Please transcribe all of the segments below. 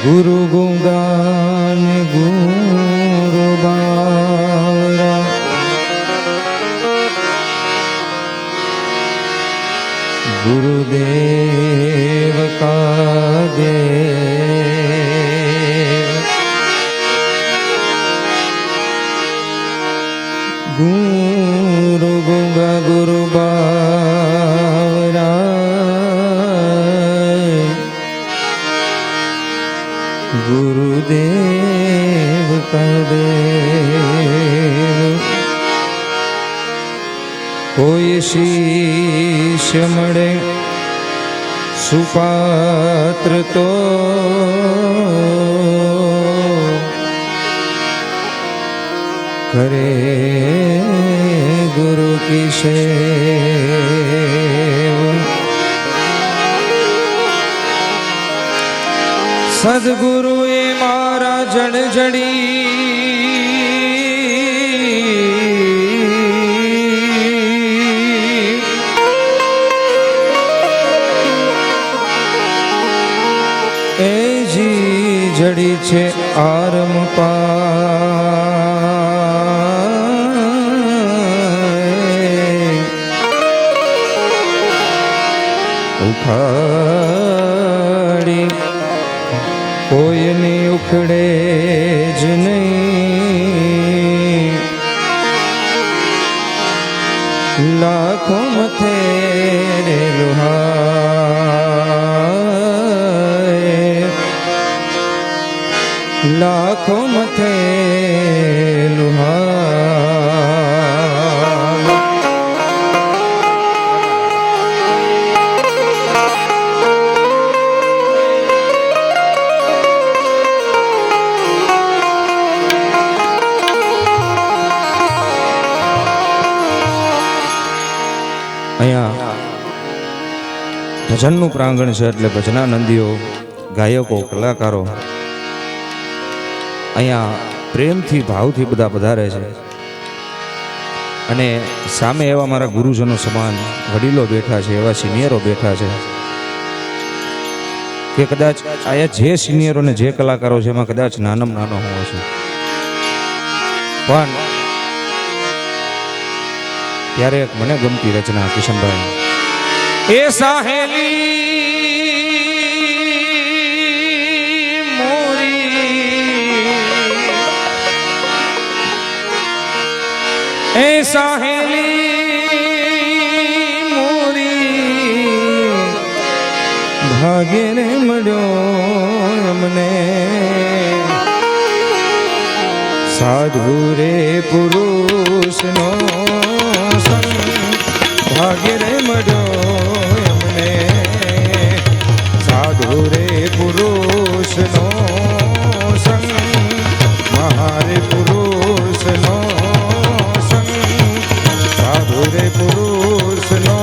गुरु गुंगान गुरु बारा गुरुदेव का देव गुरु गुंगा गुरु बारा गुरुदेव का देव कोई शीश मड़े सुपात्र तो करे गुरु की सेवा सदगुरु ए मारा जड़ जड़ी ए जी जड़ी छे आरम उखाड़ी कोई नहीं उखड़े ज नहीं लाखों मथे रे लुहाए लाखों मथे लुहाए અહીંયા ભજનનું પ્રાંગણ છે એટલે ભજનાનંદીઓ ગાયકો કલાકારો અહીંયા પ્રેમથી ભાવથી બધા પધારે છે અને સામે એવા મારા ગુરુજનો સમાન વડીલો બેઠા છે એવા સિનિયરો બેઠા છે કે કદાચ આયા જે સિનિયરો ને જે કલાકારો છે એમાં કદાચ નાનામાં નાનો હું છું પણ ત્યારે એક મને ગમતી રચના કિશનભાઈ એ સાહેલી મોરી એ સાહેલી મોરી ભાગ્યને મળ્યો અમને સાધુ રે પુરુષનો ભાગ્ય રે મળ્યો અમને સાધુ રે પુરુષનો સંગ મહારે પુરુષનો સંગ સાધુ રે પુરુષનો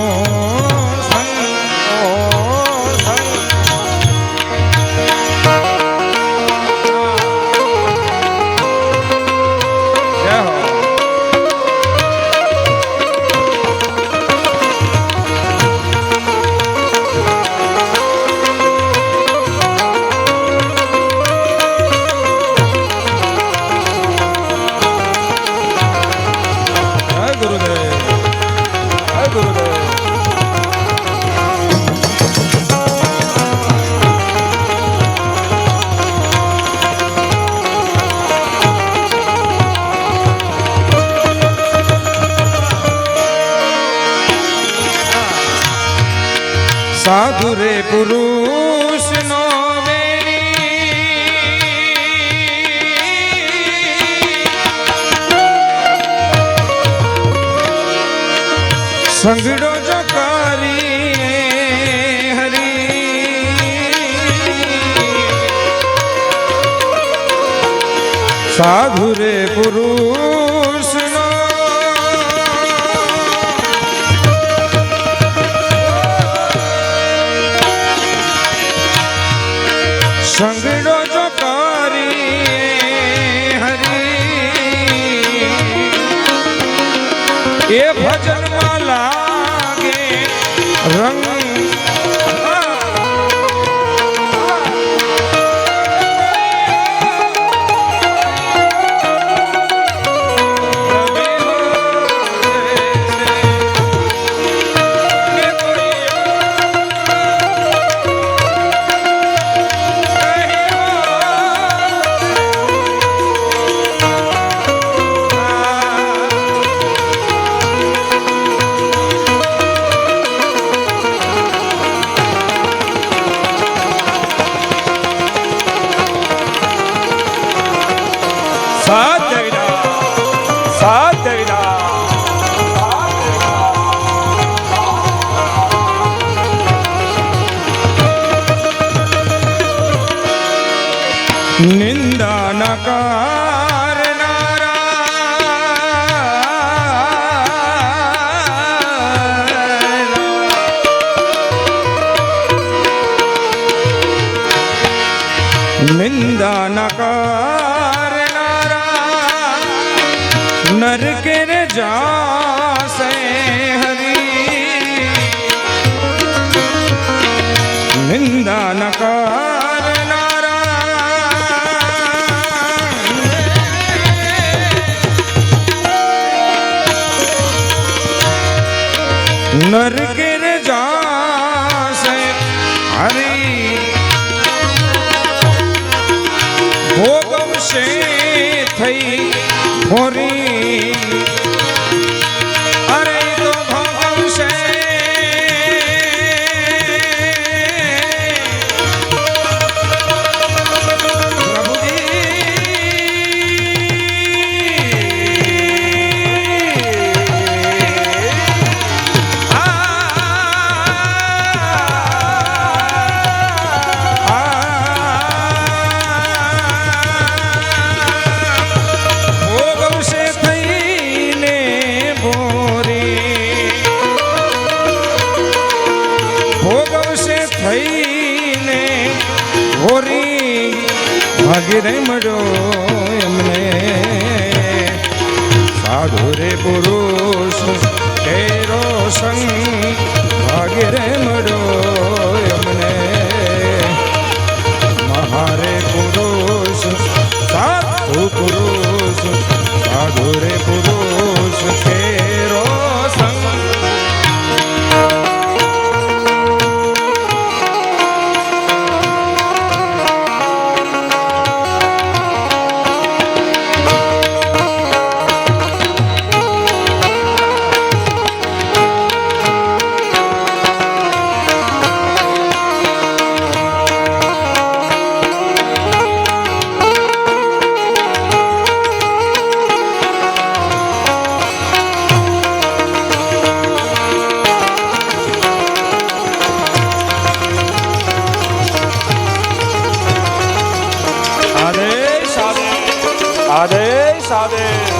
સાધુ રે પુરુષ નો સંગડો જકારી હરી સાધુ રે પુરુષ નો એ ભજનમાં લાગે રંગ નિંદા ન કરનારા નિંદા ન કરનારા નરકે જાસે હરી નિંદા ન નરકે જાસે હરી ભોગવશે થઈ ભોરી અરે તો ભોગવશે ભાગીરે મળો એમને સાધુ રે પુરુષ તેરો સંગ ભાગીરે મળો એમને મહારે પુરુષ સાધુ પુરુષ સાધુ રે પુરુષ તેરો સંગ આદેશ આદેશ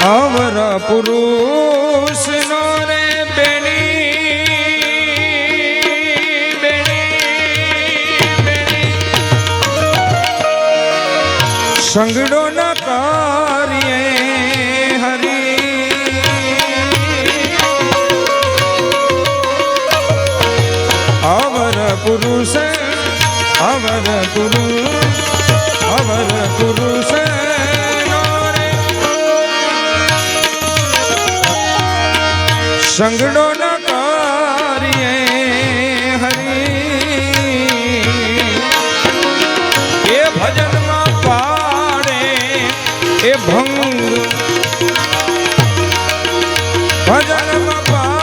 અવર પુરુષ નો રે સંગડો ન કાર્ય પુરુષ અવર પુરુષ સંગડો ન કાર્ય હરી એ ભજનમાં પાડે એ ભંગ ભજનમાં પાડે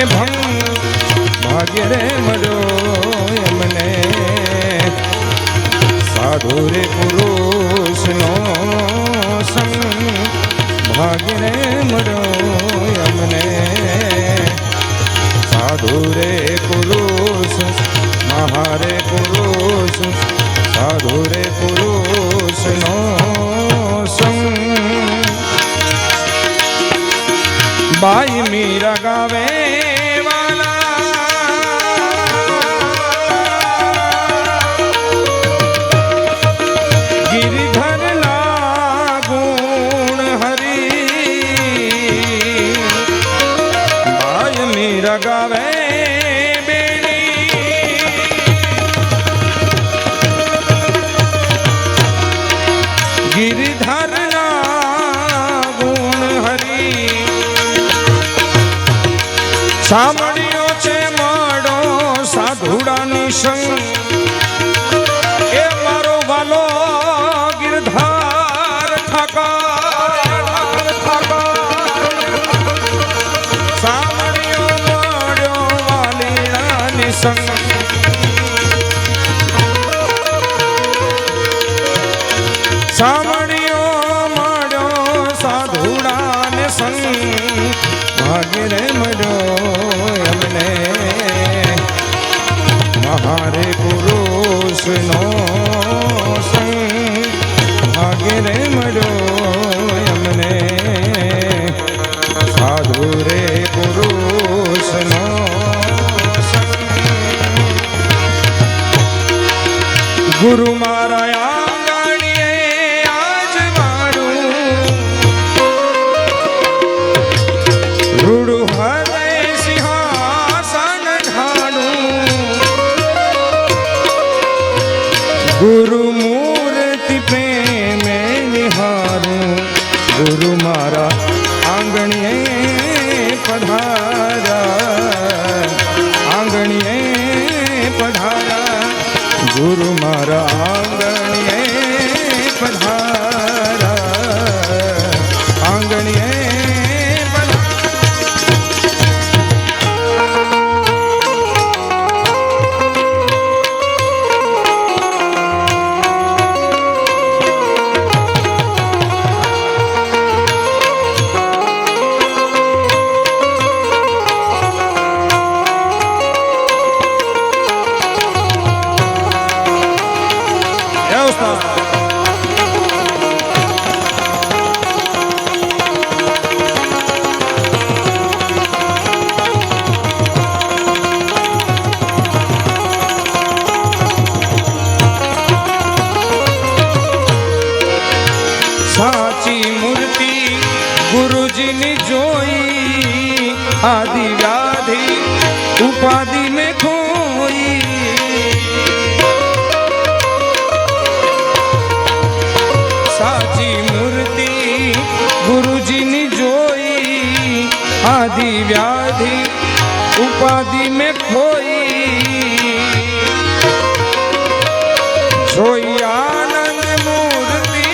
ભંગ ભાગ્ય રે મળો એમને સાધુ રે પુરુષ નો સંગ ભાગ્ય રે મળો એમને સાધુ રે પુરુષ મહારે પુરુષ સાધુ રે પુરુષ નો સંગ મેરા ગાવે ગાવે ગિરધરના ગુણ હરી સાંભળ્યો છે માડો સાધુડાની સંગ એ મારો વાલો ગિરધાર ઠાકર સાંભળ્યો માડ્યો વાલીડાની સંગ સાંભળ્યો મળ્યો સાધુડાને સંગ ભાગ્ય રે મળ્યો અમને મહારે પુરુષનો સંગ ભાગ્ય રે મળ્યો અમને સાધુ રે પુરુષનો સંગ ગુરુ મારા गुरु मूर्ति प्रेम निहारूं गुरु मारा आंगणिये पधारा आंगणिये पधारा गुरु मारा आंगणिये पधारा आंगणिये साची मूर्ति गुरुजी ने जोई आदि व्याधि उपाधि में खोई साची मूर्ति गुरुजी ने जोई आदि व्याधि उपाधि में खोई जोई आनंद मूर्ति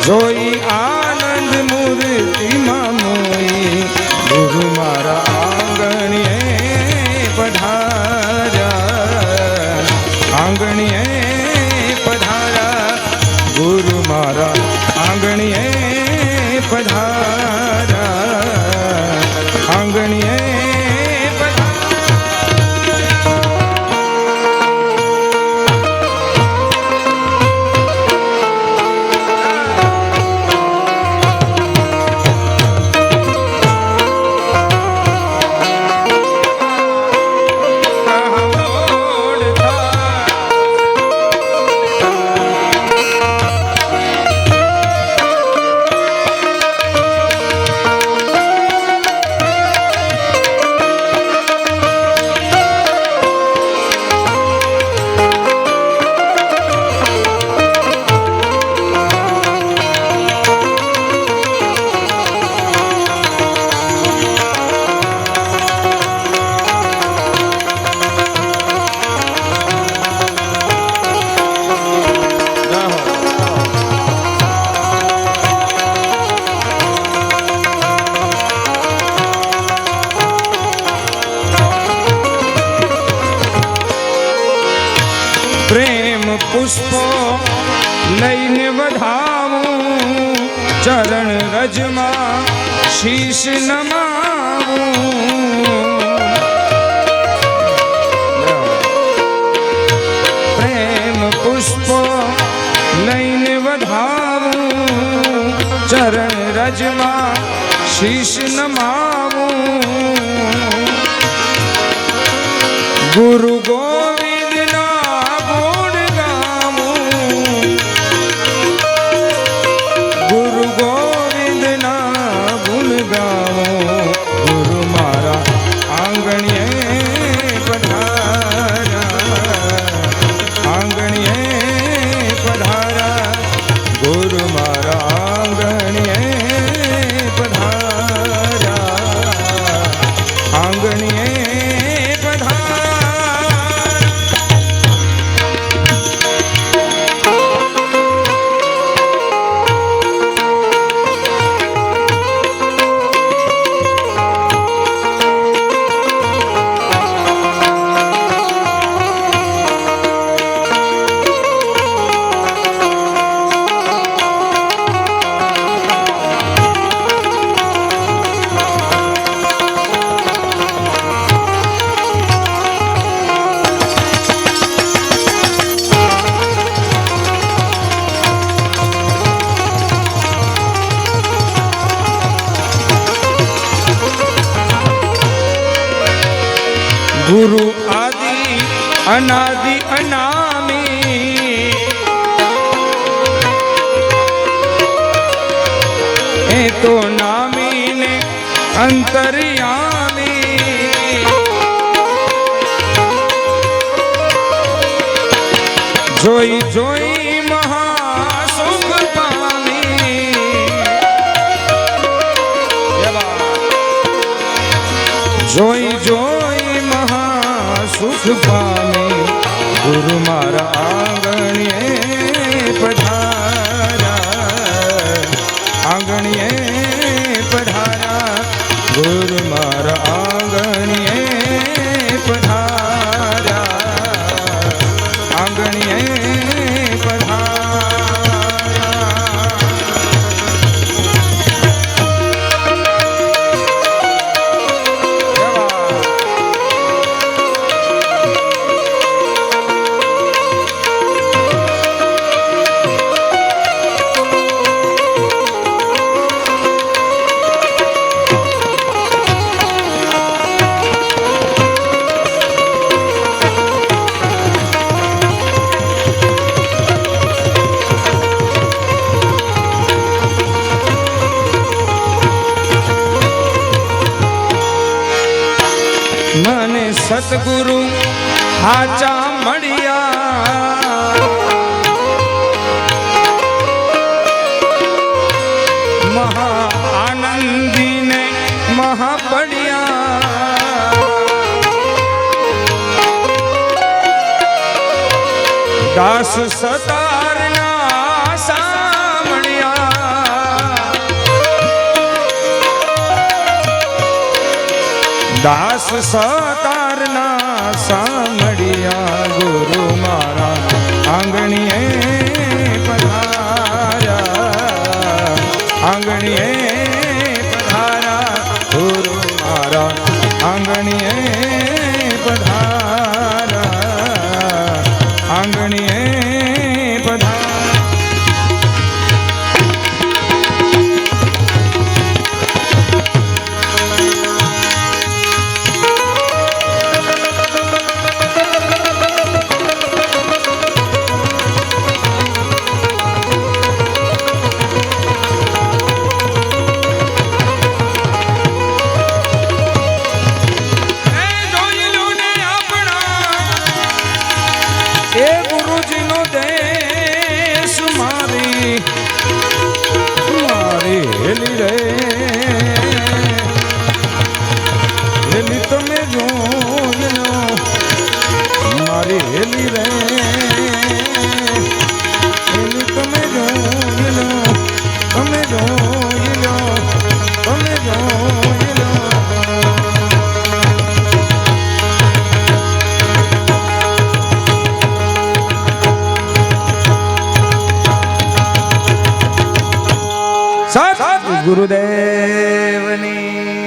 जोई आनंद मूर्ति मोई गुरु मारा आंगणिये पधारा आंगणिये पधारा गुरु मारा आंगणिये पधारा आंगणिये प्रेम पुष्पो लईने वधावूं चरण रजमा शीश नमावूं प्रेम पुष्पो लईने वधावूं चरण રજમાં શીશ નમાવું ગુરુ ગોવિંદના ગુણ ગાવું ગુરુ ગોવિંદના ગુણ ગાવું ગુરુ મારા આંગણીએ પધાર્યા આંગણીએ પધાર્યા ગુરુ મારા આંગણીએ પધાર્યા આંગણીએ ગુરુ આદિ અનાદિ અનામી એ તો નામી ને અંતર્યામી જોઈ જોઈ મહાસુખ પામી જોઈ જોઈ સુખ પામે ગુરુ મારા આંગણીએ પધાર્યા આંગણીએ પધાર્યા ગુરુ મારા આંગણીએ પધાર્યા આંગણીએ મને સતગુરુ હાચા મળ્યા મહા આનંદીને મહા પડ્યા દાસ સતારના સામળ્યા દાસ સતારના સામળિયા ગુરુ મારા આંગણીએ પધાર્યા આંગણીએ પધાર્યા ગુરુ મારા આંગણીએ પધાર્યા આંગણીએ પધાર્યા હેલી રે હેલી તમે જોઈ લો મારી હેલી રે હેલી તમે જોઈ લો તમે જોઈ લો તમે જોઈ લો સત ગુરુદેવની